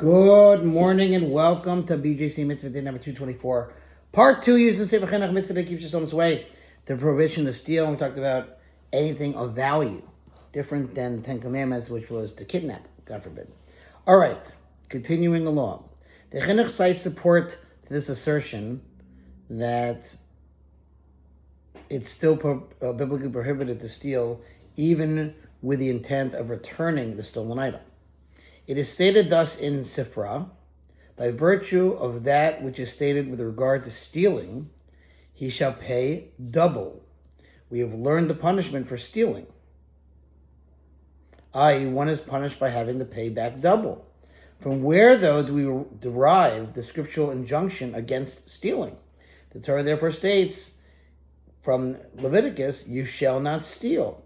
Good morning and welcome to BJC Mitzvah Day number 224. Part 2, using Sefer Hachinuch Mitzvah that keeps us on its way. The prohibition to steal. We talked about anything of value, different than the Ten Commandments, which was to kidnap, God forbid. All right, continuing along. The Chinuch cites support to this assertion that it's still biblically prohibited to steal, even with the intent of returning the stolen item. It is stated thus in Sifra, by virtue of that which is stated with regard to stealing, he shall pay double. We have learned the punishment for stealing, i.e., one is punished by having to pay back double. From where, though, do we derive the scriptural injunction against stealing? The Torah therefore states from Leviticus, you shall not steal.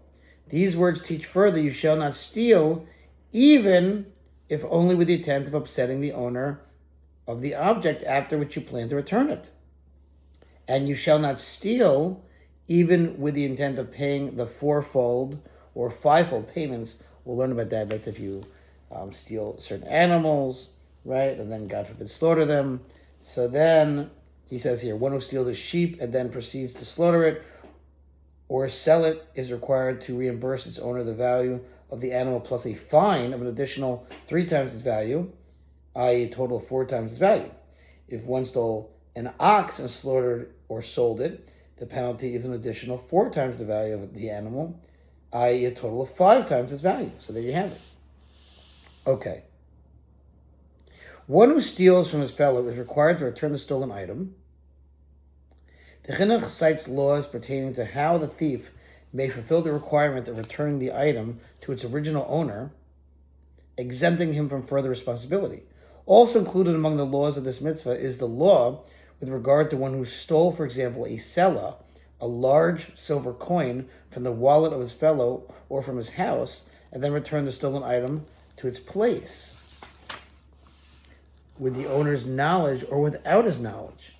These words teach further, you shall not steal, even if only with the intent of upsetting the owner of the object after which you plan to return it. And you shall not steal, even with the intent of paying the fourfold or fivefold payments. We'll learn about that. That's if you steal certain animals, right? And then, God forbid, slaughter them. So then, he says here, one who steals a sheep and then proceeds to slaughter it or sell it is required to reimburse its owner the value of the animal plus a fine of an additional 3 times its value, i.e. a total of 4 times its value. If one stole an ox and slaughtered or sold it, the penalty is an additional 4 times the value of the animal, i.e. a total of 5 times its value. So there you have it. Okay. One who steals from his fellow is required to return the stolen item. The Chinuch cites laws pertaining to how the thief may fulfill the requirement of returning the item to its original owner, exempting him from further responsibility. Also included among the laws of this mitzvah is the law with regard to one who stole, for example, a selah, a large silver coin, from the wallet of his fellow or from his house, and then returned the stolen item to its place, with the owner's knowledge or without his knowledge.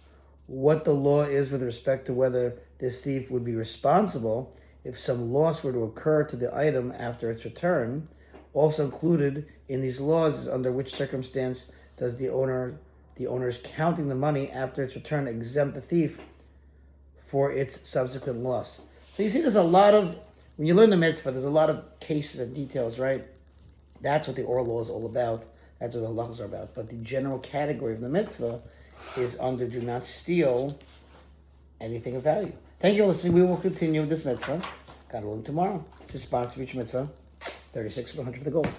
What the law is with respect to whether this thief would be responsible if some loss were to occur to the item after its return. Also included in these laws is under which circumstance does the owner's counting the money after its return exempt the thief for its subsequent loss. So you see, there's a lot of, when you learn the mitzvah, there's a lot of cases and details, right? That's what the oral law is all about. That's what the halachas are about. But the general category of the mitzvah is under do not steal anything of value. Thank you for listening. We will continue with this mitzvah, God willing, tomorrow, to sponsor each mitzvah, 36 100 for the gold.